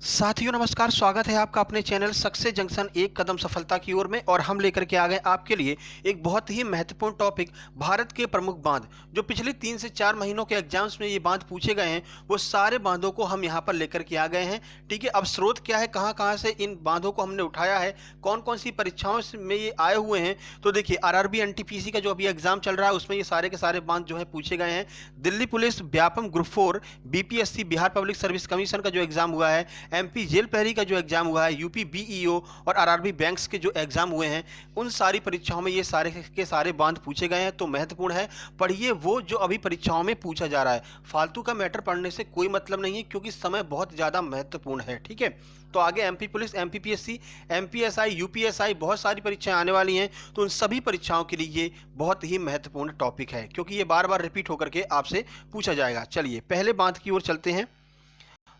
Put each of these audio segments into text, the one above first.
साथियों नमस्कार, स्वागत है आपका अपने चैनल सक्सेस जंक्शन एक कदम सफलता की ओर में। और हम लेकर के आ गए आपके लिए एक बहुत ही महत्वपूर्ण टॉपिक, भारत के प्रमुख बांध। जो पिछले 3 से 4 महीनों के एग्जाम्स में ये बांध पूछे गए हैं, वो सारे बांधों को हम यहाँ पर लेकर के आ गए हैं। ठीक है, अब स्रोत क्या है, कहाँ कहाँ से इन बांधों को हमने उठाया है, कौन कौन सी परीक्षाओं में ये आए हुए हैं। तो देखिए, आरआरबी एनटीपीसी का जो अभी एग्जाम चल रहा है, उसमें ये सारे के सारे बांध जो है पूछे गए हैं। Delhi police Vyapam group 4, BPSC Bihar public service commission का जो एग्जाम हुआ है, एमपी जेल पहरी का जो एग्जाम हुआ है, यूपी बीईओ और आरआरबी बैंक्स के जो एग्जाम हुए हैं, उन सारी परीक्षाओं में ये सारे के सारे बांध पूछे गए हैं। तो महत्वपूर्ण है, पढ़िए वो जो अभी परीक्षाओं में पूछा जा रहा है। फालतू का मैटर पढ़ने से कोई मतलब नहीं है, क्योंकि समय बहुत ज़्यादा महत्वपूर्ण है। ठीक है, तो आगे MP police, MPPSC, MPSI, UPSI, बहुत सारी परीक्षाएं आने वाली हैं। तो उन सभी परीक्षाओं के लिए ये बहुत ही महत्वपूर्ण टॉपिक है, क्योंकि ये बार बार रिपीट होकर के आपसे पूछा जाएगा। चलिए पहले बांध की ओर चलते हैं।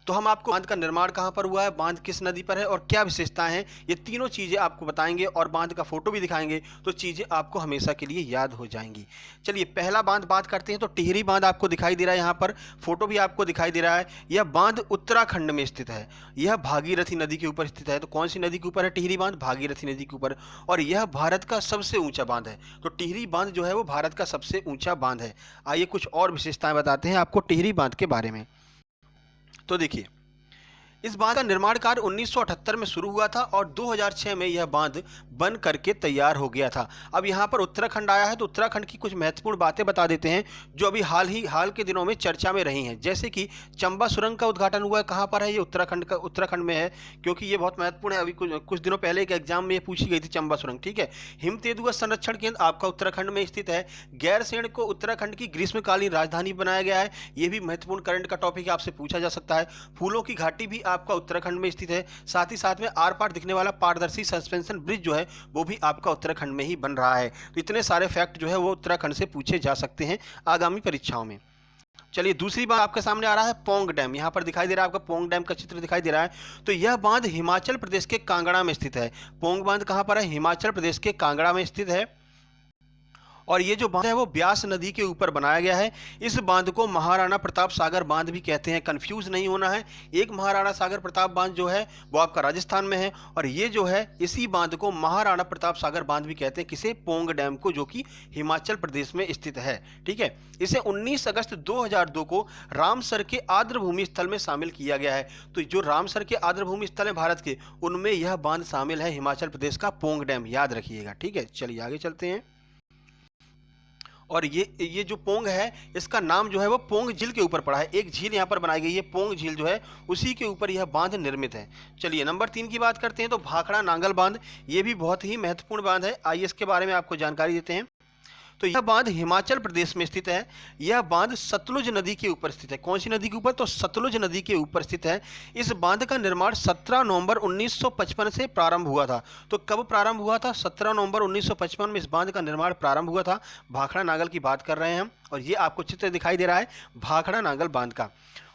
तो हम आपको बांध का निर्माण कहाँ पर हुआ है, बांध किस नदी पर है और क्या विशेषताएं हैं, ये तीनों चीज़ें आपको बताएंगे और बांध का फोटो भी दिखाएंगे। तो चीज़ें आपको हमेशा के लिए याद हो जाएंगी। चलिए पहला बांध बात करते हैं। तो टिहरी बांध आपको दिखाई दे रहा है, यहाँ पर फोटो भी आपको दिखाई दे रहा है। यह बांध उत्तराखंड में स्थित है। यह भागीरथी नदी के ऊपर स्थित है। तो कौन सी नदी के ऊपर है टिहरी बांध? भागीरथी नदी के ऊपर। और यह भारत का सबसे ऊंचा बांध है। तो टिहरी बांध जो है वो भारत का सबसे ऊंचा बांध है। आइए कुछ और विशेषताएं बताते हैं आपको टिहरी बांध के बारे में। तो देखिए, इस बांध का निर्माण कार्य 1978 में शुरू हुआ था और 2006 में यह बांध बन करके तैयार हो गया था। अब यहाँ पर उत्तराखंड आया है, तो उत्तराखंड की कुछ महत्वपूर्ण बातें बता देते हैं जो अभी हाल के दिनों में चर्चा में रही हैं। जैसे कि चंबा सुरंग का उद्घाटन हुआ है। कहाँ पर है ये? उत्तराखंड में है, क्योंकि ये बहुत महत्वपूर्ण है। अभी कुछ दिनों पहले एक एग्जाम में पूछी गई थी चंबा सुरंग। ठीक है, हिमतेदुआ संरक्षण केंद्र आपका उत्तराखंड में स्थित है। गैरसैंण को उत्तराखंड की ग्रीष्मकालीन राजधानी बनाया गया है। ये भी महत्वपूर्ण करंट का टॉपिक आपसे पूछा जा सकता है। फूलों की घाटी भी आपका उत्तराखंड में स्थित है। साथ ही साथ में आर पार दिखने वाला पारदर्शी सस्पेंशन ब्रिज जो है वो भी आपका उत्तराखंड में ही बन रहा है। तो इतने सारे फैक्ट जो है वो उत्तराखंड से पूछे जा सकते हैं आगामी परीक्षाओं में। चलिए दूसरी बात आपके सामने आ रहा है, पोंग डैम। यहाँ पर दिखाई दे रहा है आपका, पोंग डैम का चित्र दिखाई दे रहा है। तो यह बांध हिमाचल प्रदेश के कांगड़ा में स्थित है। पोंग बांध कहाँ पर है? हिमाचल प्रदेश के कांगड़ा में स्थित है। और ये जो बांध है वो ब्यास नदी के ऊपर बनाया गया है। इस बांध को महाराणा प्रताप सागर बांध भी कहते हैं, कंफ्यूज नहीं होना है। एक महाराणा सागर प्रताप बांध जो है वो आपका राजस्थान में है, और ये जो है इसी बांध को महाराणा प्रताप सागर बांध भी कहते हैं। किसे? पोंग डैम को, जो कि हिमाचल प्रदेश में स्थित है। ठीक है, इसे 19 अगस्त 2002 को रामसर के आर्द्रभूमि स्थल में शामिल किया गया है। तो जो रामसर के आर्द्रभूमि स्थल है भारत के, उनमें यह बांध शामिल है, हिमाचल प्रदेश का पोंग डैम, याद रखिएगा। ठीक है, चलिए आगे चलते हैं। और ये जो पोंग है, इसका नाम जो है वो पोंग झील के ऊपर पड़ा है। एक झील यहाँ पर बनाई गई है, पोंग झील जो है उसी के ऊपर यह बांध निर्मित है। चलिए नंबर 3 की बात करते हैं। तो भाखड़ा नांगल बांध, ये भी बहुत ही महत्वपूर्ण बांध है। आइए इसके बारे में आपको जानकारी देते हैं। तो यह बांध हिमाचल प्रदेश में स्थित है। यह बांध सतलुज नदी के ऊपर स्थित है। कौन सी नदी के ऊपर? तो सतलुज नदी के ऊपर स्थित है। इस बांध का निर्माण 17 नवंबर 1955 से प्रारंभ हुआ था। तो कब प्रारंभ हुआ था? 17 नवंबर 1955 में इस बांध का निर्माण प्रारंभ हुआ था। भाखड़ा नांगल की बात कर रहे हैं हम, और ये आपको चित्र दिखाई दे रहा है भाखड़ा नांगल बांध का।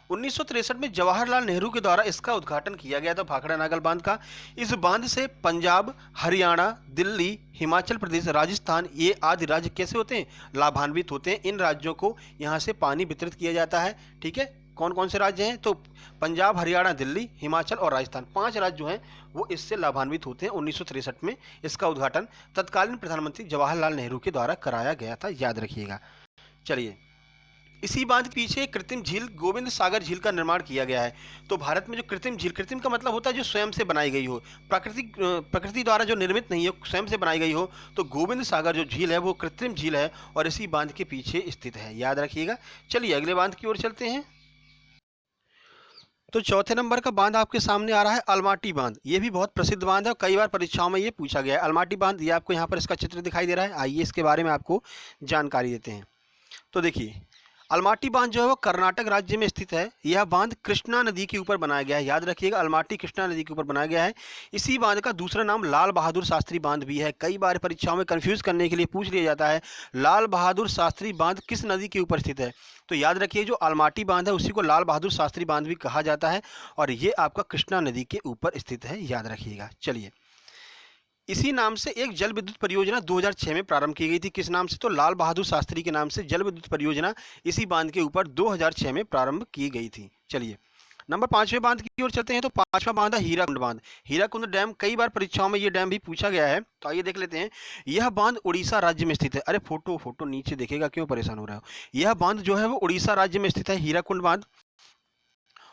1963 में जवाहरलाल नेहरू के द्वारा इसका उद्घाटन किया गया था, भाखड़ा नांगल बांध का। इस बांध से पंजाब, हरियाणा, दिल्ली, हिमाचल प्रदेश, राजस्थान, ये आदि राज्य कैसे होते हैं? लाभान्वित होते हैं। इन राज्यों को यहाँ से पानी वितरित किया जाता है। ठीक है, कौन कौन से राज्य हैं? तो पंजाब, हरियाणा, दिल्ली, हिमाचल और राजस्थान, 5 राज्य जो हैं वो इससे लाभान्वित होते हैं। 1963 में इसका उद्घाटन तत्कालीन प्रधानमंत्री जवाहरलाल नेहरू के द्वारा कराया गया था, याद रखिएगा। चलिए, इसी बांध के पीछे एक कृत्रिम झील, गोविंद सागर झील का निर्माण किया गया है। तो भारत में जो कृत्रिम झील, कृत्रिम का मतलब होता है जो स्वयं से बनाई गई हो, प्रकृति द्वारा जो निर्मित नहीं हो, स्वयं से बनाई गई हो। तो गोविंद सागर जो झील है वो कृत्रिम झील है और इसी बांध के पीछे स्थित है, याद रखिएगा। चलिए अगले बांध की ओर चलते हैं। तो चौथे नंबर का बांध आपके सामने आ रहा है अलमाटी बांध। ये भी बहुत प्रसिद्ध बांध है, कई बार परीक्षाओं में ये पूछा गया है। अलमाटी बांध, ये आपको यहाँ पर इसका चित्र दिखाई दे रहा है। आइए इसके बारे में आपको जानकारी देते हैं। तो देखिए, अलमाटी बांध जो है वो कर्नाटक राज्य में स्थित है। यह बांध कृष्णा नदी के ऊपर बनाया गया है, याद रखिएगा, अलमाटी कृष्णा नदी के ऊपर बनाया गया है। इसी बांध का दूसरा नाम लाल बहादुर शास्त्री बांध भी है। कई बार परीक्षाओं में कंफ्यूज करने के लिए पूछ लिया जाता है, लाल बहादुर शास्त्री बांध किस नदी के ऊपर स्थित है? तो याद रखिए, जो अलमाटी बांध है उसी को लाल बहादुर शास्त्री बांध भी कहा जाता है, और ये आपका कृष्णा नदी के ऊपर स्थित है, याद रखिएगा। चलिए, इसी नाम से एक जल विद्युत परियोजना 2006 में प्रारंभ की गई थी। किस नाम से? तो लाल बहादुर शास्त्री के नाम से जल विद्युत परियोजना इसी बांध के ऊपर 2006 में प्रारंभ की गई थी। चलिए नंबर 5वें बांध की ओर चलते हैं। तो 5वां बांध है हीराकुंड बांध। हीराकुंड डैम कई बार परीक्षाओं में ये डैम भी पूछा गया है, तो आइए देख लेते हैं। यह बांध उड़ीसा राज्य में स्थित है। अरे फोटो फोटो नीचे देखेगा, क्यों परेशान हो रहा हो। यह बांध जो है वो उड़ीसा राज्य में स्थित है, हीराकुंड बांध।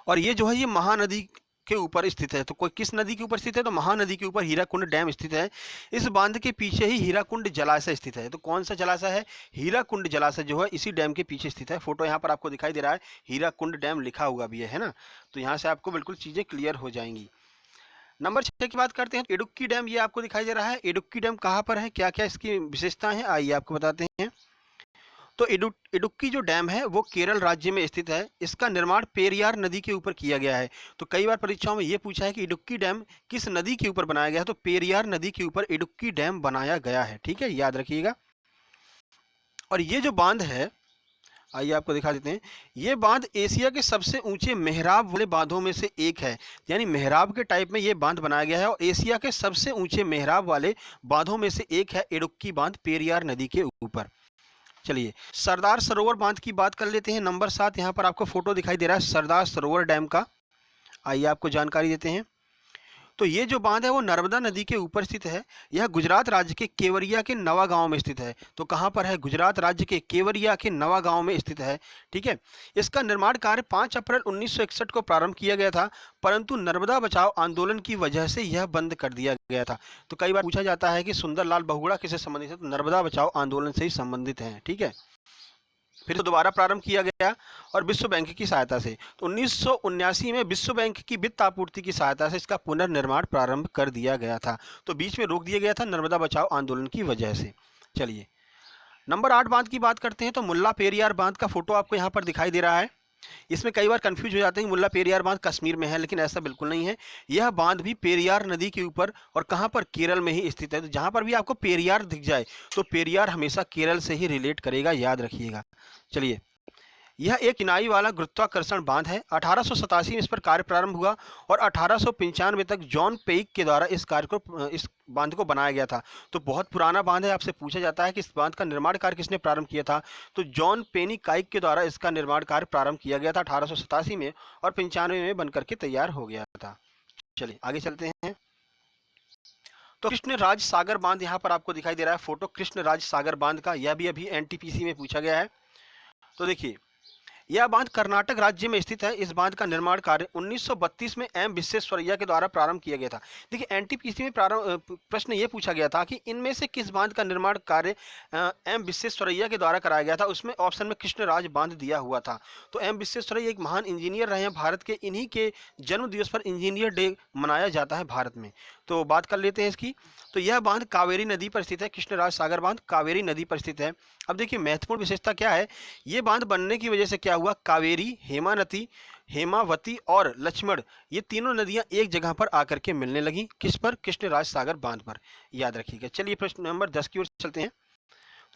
और ये जो है ये महानदी के ऊपर स्थित है। तो कोई किस नदी के ऊपर स्थित है, तो महानदी के ऊपर हीराकुंड डैम स्थित है। इस बांध के पीछे ही हीराकुंड जलाशय स्थित है। तो कौन सा जलाशय है, हीराकुंड जलाशय जो है इसी डैम के पीछे स्थित है। फोटो यहाँ पर आपको दिखाई दे रहा है, हीराकुंड डैम लिखा हुआ भी है ना। तो यहाँ से आपको बिल्कुल चीजें क्लियर हो जाएंगी। नंबर 6 की बात करते हैं। इडुक्की डैम ये आपको दिखाई दे रहा है। इडुक्की डैम कहाँ पर है, क्या क्या इसकी विशेषताएं हैं, आइए आपको बताते हैं। तो इडुक्की जो डैम है वो केरल राज्य में स्थित है। इसका निर्माण पेरियार नदी के ऊपर किया गया है। तो कई बार परीक्षाओं में ये पूछा है कि इडुक्की डैम किस नदी के ऊपर बनाया गया है, तो पेरियार नदी के ऊपर इडुक्की डैम बनाया गया है। ठीक है, याद रखिएगा। और ये जो बांध है, आइए आपको दिखा देते हैं। ये बांध एशिया के सबसे ऊंचे मेहराब वाले बांधों में से एक है। यानी मेहराब के टाइप में ये बांध बनाया गया है और एशिया के सबसे ऊंचे मेहराब वाले बांधों में से एक है इडुक्की बांध, पेरियार नदी के ऊपर। चलिए सरदार सरोवर बांध की बात कर लेते हैं। नंबर 7 यहाँ पर आपको फोटो दिखाई दे रहा है सरदार सरोवर डैम का। आइए आपको जानकारी देते हैं। तो ये जो बांध है वो नर्मदा नदी के ऊपर स्थित है। यह गुजरात राज्य के केवड़िया के नवा गांव में स्थित है। तो कहाँ पर है, गुजरात राज्य के केवड़िया के नवा गांव में स्थित है। ठीक है, इसका निर्माण कार्य 5 अप्रैल 1961 को प्रारंभ किया गया था, परंतु नर्मदा बचाओ आंदोलन की वजह से यह बंद कर दिया गया था। तो कई बार पूछा जाता है कि सुंदरलाल बहुगुणा किससे संबंधित है, तो नर्मदा बचाओ आंदोलन से ही संबंधित है। ठीक है, फिर तो दोबारा प्रारंभ किया गया और विश्व बैंक की सहायता से। तो 1979 में विश्व बैंक की वित्त आपूर्ति की सहायता से इसका पुनर्निर्माण प्रारंभ कर दिया गया था। तो बीच में रोक दिया गया था नर्मदा बचाओ आंदोलन की वजह से। चलिए नंबर 8 बांध की बात करते हैं। तो मुल्ला पेरियार बांध का फोटो आपको यहाँ पर दिखाई दे रहा है। इसमें कई बार कंफ्यूज हो जाते हैं कि मुल्ला पेरियार बांध कश्मीर में है, लेकिन ऐसा बिल्कुल नहीं है। यह बांध भी पेरियार नदी के ऊपर और कहाँ पर, केरल में ही स्थित है। तो जहाँ पर भी आपको पेरियार दिख जाए तो पेरियार हमेशा केरल से ही रिलेट करेगा, याद रखिएगा। चलिए यह एक चिनाई वाला गुरुत्वाकर्षण बांध है। 1887 में इस पर कार्य प्रारंभ हुआ और 1895 तक जॉन पेइक के द्वारा इस बांध को बनाया गया था। तो बहुत पुराना बांध है। आपसे पूछा जाता है कि इस बांध का निर्माण कार्य किसने प्रारंभ किया था, तो जॉन पेनी काइक के द्वारा इसका निर्माण कार्य प्रारंभ किया गया था 1887 में और 95 में बनकर के तैयार हो गया था। चलिए आगे चलते हैं। तो कृष्ण राज सागर बांध यहाँ पर आपको दिखाई दे रहा है फोटो, कृष्ण राज सागर बांध का। यह भी अभी एनटीपीसी में पूछा गया है। तो देखिए यह बांध कर्नाटक राज्य में स्थित है। इस बांध का निर्माण कार्य 1932 में एम विश्वेश्वरैया के द्वारा प्रारंभ किया गया था। देखिए एनटीपीसी में प्रश्न ये पूछा गया था कि इनमें से किस बांध का निर्माण कार्य एम विश्वेश्वरैया के द्वारा कराया गया था। उसमें ऑप्शन में कृष्णराज बांध दिया हुआ था। तो एम विश्वेश्वरैया एक महान इंजीनियर रहे हैं भारत के। इन्हीं के जन्म दिवस पर इंजीनियर डे मनाया जाता है भारत में। तो बात कर लेते हैं इसकी। तो यह बांध कावेरी नदी पर स्थित है। कृष्णराज सागर बांध कावेरी नदी पर स्थित है। अब देखिए महत्वपूर्ण विशेषता क्या है, ये बांध बनने की वजह से क्या हुआ, कावेरी, हेमावती और लक्ष्मण, ये तीनों नदियां एक जगह पर आकर के मिलने लगी। किस पर, कृष्णराज सागर बांध पर, याद रखिएगा। चलिए प्रश्न नंबर 10 की ओर चलते हैं।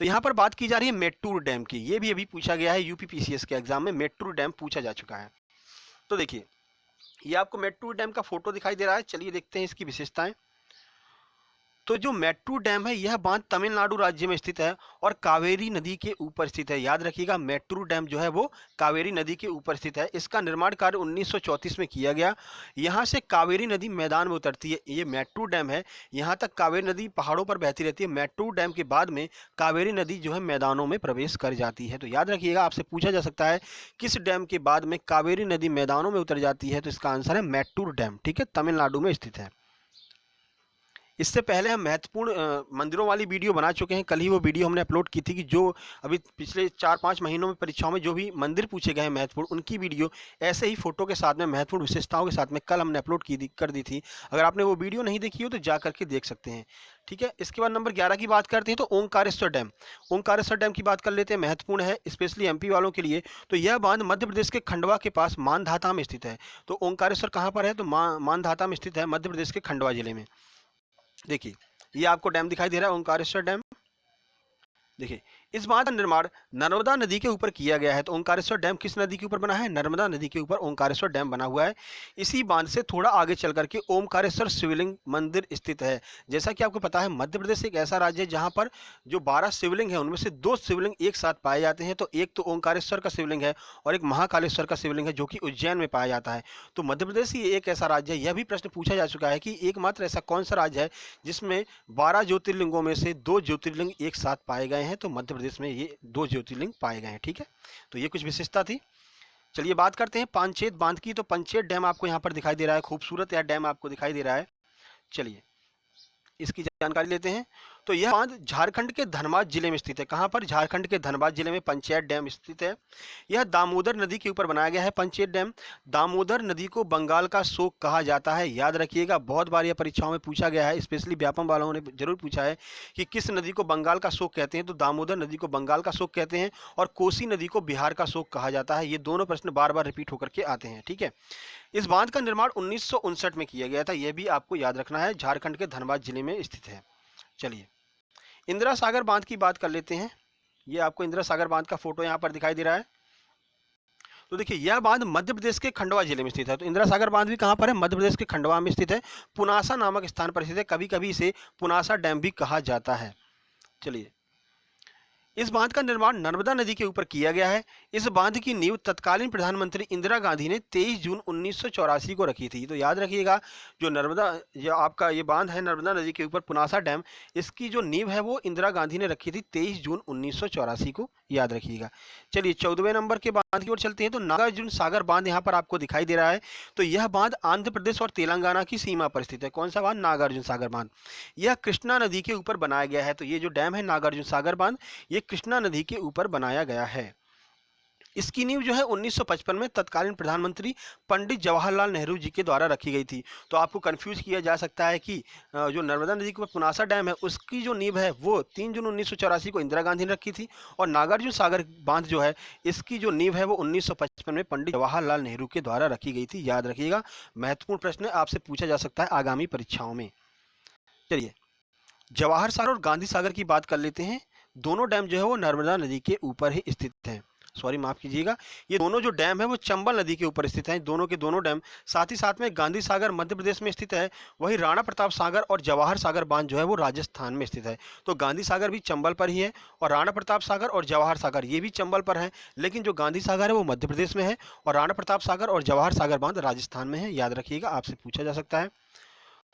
तो यहाँ पर बात की जा रही है मेट्टूर डैम की। ये भी अभी पूछा गया है यूपीपीसीएस के एग्जाम में, मेट्टूर डैम पूछा जा चुका है। तो देखिए ये आपको मेट्टूर डैम का फोटो दिखाई दे रहा है। चलिए देखते हैं इसकी विशेषताएं। तो जो मेट्टूर डैम है यह बांध तमिलनाडु राज्य में स्थित है और कावेरी नदी के ऊपर स्थित है। याद रखिएगा मेट्टूर डैम जो है वो कावेरी नदी के ऊपर स्थित है। इसका निर्माण कार्य 1934 में किया गया। यहाँ से कावेरी नदी मैदान में उतरती है। ये मेट्टूर डैम है, यहाँ तक कावेरी नदी पहाड़ों पर बहती रहती है। मेट्टूर डैम के बाद में कावेरी नदी जो है मैदानों में प्रवेश कर जाती है। तो याद रखिएगा, आपसे पूछा जा सकता है किस डैम के बाद में कावेरी नदी मैदानों में उतर जाती है, तो इसका आंसर है मेट्टूर डैम। ठीक है, तमिलनाडु में स्थित है। इससे पहले हम महत्वपूर्ण मंदिरों वाली वीडियो बना चुके हैं। कल ही वो वीडियो हमने अपलोड की थी कि जो अभी पिछले 4-5 महीनों में परीक्षाओं में जो भी मंदिर पूछे गए हैं महत्वपूर्ण, उनकी वीडियो ऐसे ही फोटो के साथ में महत्वपूर्ण विशेषताओं के साथ में कल हमने अपलोड कर दी थी। अगर आपने वो वीडियो नहीं देखी हो तो जा करके देख सकते हैं। ठीक है, इसके बाद नंबर 11 की बात करते हैं। तो ओंकारेश्वर डैम, ओंकारेश्वर डैम की बात कर लेते हैं। महत्वपूर्ण है स्पेशली एमपी वालों के लिए। तो यह बांध मध्य प्रदेश के खंडवा के पास मानधाता में स्थित है। तो ओंकारेश्वर कहाँ पर है, तो मानधाता में स्थित है, मध्य प्रदेश के खंडवा जिले में। देखिए ये आपको डैम दिखाई दे रहा है ओंकारेश्वर डैम। देखिए इस बांध का निर्माण नर्मदा नदी के ऊपर किया गया है। तो ओंकारेश्वर डैम किस नदी के ऊपर बना है? नर्मदा नदी के ऊपर ओंकारेश्वर डैम बना हुआ है। इसी बांध से थोड़ा आगे चल करके ओमकारेश्वर शिवलिंग मंदिर स्थित है। जैसा कि आपको पता है, मध्य प्रदेश एक ऐसा राज्य है जहां पर जो 12 शिवलिंग है उनमें से 2 शिवलिंग एक साथ पाए जाते हैं। तो एक तो ओंकारेश्वर का शिवलिंग है और एक महाकालेश्वर का शिवलिंग है जो कि उज्जैन में पाया जाता है। तो मध्य प्रदेश ही एक ऐसा राज्य है, यह भी प्रश्न पूछा जा चुका है कि एकमात्र ऐसा कौन सा राज्य है जिसमें 12 ज्योतिर्लिंगों में से 2 ज्योतिर्लिंग एक साथ पाए गए हैं। तो मध्य प्रदेश में ये 2 ज्योतिर्लिंग पाए गए हैं। ठीक है, तो ये कुछ विशेषता थी। चलिए बात करते हैं पांचेत बांध की। तो पंचेत डैम आपको यहाँ पर दिखाई दे रहा है, खूबसूरत यह डैम आपको दिखाई दे रहा है। चलिए इसकी जानकारी लेते हैं। तो यह बांध झारखंड के धनबाद जिले में स्थित है। कहां पर? झारखंड के धनबाद जिले में पंचेत डैम स्थित है। यह दामोदर नदी के ऊपर बनाया गया है पंचेत डैम। दामोदर नदी को बंगाल का शोक कहा जाता है। याद रखिएगा, बहुत बार यह परीक्षाओं में पूछा गया है, स्पेशली व्यापम वालों ने जरूर पूछा है कि किस नदी को बंगाल का शोक कहते हैं। तो दामोदर नदी को बंगाल का शोक कहते हैं और कोसी नदी को बिहार का शोक कहा जाता है। ये दोनों प्रश्न बार बार रिपीट होकर के आते हैं। ठीक है, इस बांध का निर्माण 1959 में किया गया था। यह भी आपको याद रखना है, झारखंड के धनबाद जिले में स्थित है। चलिए इंदिरा सागर बांध की बात कर लेते हैं। ये आपको इंदिरा सागर बांध का फोटो यहाँ पर दिखाई दे रहा है। तो देखिए, यह बांध मध्य प्रदेश के खंडवा जिले में स्थित है। तो इंदिरा सागर बांध भी कहाँ पर है? मध्य प्रदेश के खंडवा में स्थित है। पुनासा नामक स्थान पर स्थित है। कभी कभी इसे पुनासा डैम भी कहा जाता है। चलिए, इस बांध का निर्माण नर्मदा नदी के ऊपर किया गया है। इस बांध की नींव तत्कालीन प्रधानमंत्री इंदिरा गांधी ने 23 जून 1984 को रखी थी। तो याद रखिएगा, जो नर्मदा, जो आपका ये बांध है नर्मदा नदी के ऊपर पुनासा डैम, इसकी जो नींव है वो इंदिरा गांधी ने रखी थी 23 जून 1984 को, याद रखिएगा। चलिए 14वें नंबर के बांध की ओर चलते हैं। तो नागार्जुन सागर बांध यहाँ पर आपको दिखाई दे रहा है। तो यह बांध आंध्र प्रदेश और तेलंगाना की सीमा पर स्थित है। कौन सा बांध? नागार्जुन सागर बांध। यह कृष्णा नदी के ऊपर बनाया गया है। तो ये जो डैम है नागार्जुन सागर बांध, ये कृष्णा नदी के ऊपर बनाया गया है। इसकी नींव जो है 1955 में तत्कालीन प्रधानमंत्री पंडित जवाहरलाल नेहरू जी के द्वारा रखी गई थी। तो आपको कंफ्यूज किया जा सकता है कि जो नर्मदा नदी के ऊपर पुनासा डैम है उसकी जो नींव है वो 3 जून 1984 को इंदिरा गांधी ने रखी थी, और नागार्जुन सागर बांध जो है इसकी जो नींव है वो 1955 में पंडित जवाहरलाल नेहरू के द्वारा रखी गई थी। याद रखिएगा, महत्वपूर्ण प्रश्न आपसे पूछा जा सकता है आगामी परीक्षाओं में। चलिए जवाहर सागर और गांधी सागर की बात कर लेते हैं। दोनों डैम जो है वो नर्मदा नदी के ऊपर ही स्थित हैं। सॉरी, माफ कीजिएगा, ये दोनों जो डैम है वो चंबल नदी के ऊपर स्थित हैं, दोनों के दोनों डैम। साथ ही साथ में गांधी सागर मध्य प्रदेश में स्थित है, वही राणा प्रताप सागर और जवाहर सागर बांध जो है वो राजस्थान में स्थित है। तो गांधी सागर भी चंबल पर ही है और राणा प्रताप सागर और जवाहर सागर ये भी चंबल पर है, लेकिन जो गांधी सागर है वो मध्य प्रदेश में है और राणा प्रताप सागर और जवाहर सागर बांध राजस्थान में है। याद रखिएगा, आपसे पूछा जा सकता है।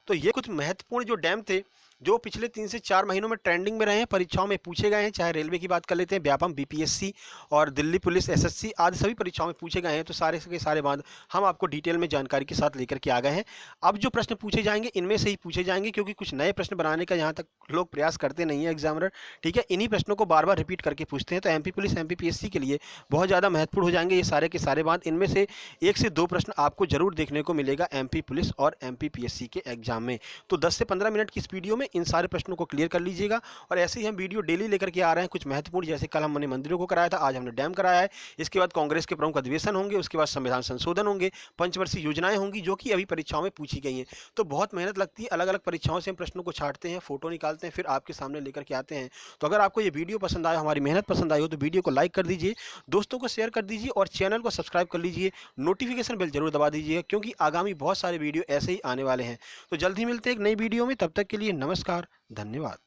तो ये कुछ महत्वपूर्ण जो डैम थे जो पिछले 3 से 4 महीनों में ट्रेंडिंग में रहे हैं, परीक्षाओं में पूछे गए हैं। चाहे रेलवे की बात कर लेते हैं, व्यापम, बीपीएससी और दिल्ली पुलिस, एसएससी आदि सभी परीक्षाओं में पूछे गए हैं। तो सारे के सारे बांध हम आपको डिटेल में जानकारी के साथ लेकर के आ गए हैं। अब जो प्रश्न पूछे जाएंगे इनमें से ही पूछे जाएंगे, क्योंकि कुछ नए प्रश्न बनाने का यहाँ तक लोग प्रयास करते नहीं है एग्जामिनर। ठीक है, इन्हीं प्रश्नों को बार बार रिपीट करके पूछते हैं। तो एमपी पुलिस, एमपीपीएससी के लिए बहुत ज़्यादा महत्वपूर्ण हो जाएंगे ये सारे के सारे बांध। इनमें से 1 से 2 प्रश्न आपको जरूर देखने को मिलेगा एमपी पुलिस और एमपीपीएससी के एग्जाम में। तो 10 से 15 मिनट की इस वीडियो में इन सारे प्रश्नों को क्लियर कर लीजिएगा। और ऐसे ही हम वीडियो डेली लेकर के आ रहे हैं कुछ महत्वपूर्ण, जैसे कल हमने मंदिरों को कराया था, आज हमने डैम कराया है। इसके बाद कांग्रेस के प्रमुख अधिवेशन होंगे, उसके बाद संविधान संशोधन होंगे, पंचवर्षीय योजनाएं होंगी जो कि अभी परीक्षाओं में पूछी गई हैं। तो बहुत मेहनत लगती है, अलग अलग परीक्षाओं से हम प्रश्नों को छांटते हैं, फोटो निकालते हैं, फिर आपके सामने लेकर के आते हैं। तो अगर आपको ये वीडियो पसंद आया, हमारी मेहनत पसंद आई हो, तो वीडियो को लाइक कर दीजिए, दोस्तों को शेयर कर दीजिए और चैनल को सब्सक्राइब कर लीजिए। नोटिफिकेशन बेल जरूर दबा दीजिएगा, क्योंकि आगामी बहुत सारे वीडियो ऐसे ही आने वाले हैं। तो जल्द ही मिलते हैं एक नई वीडियो में, तब तक के लिए नमस्कार, धन्यवाद।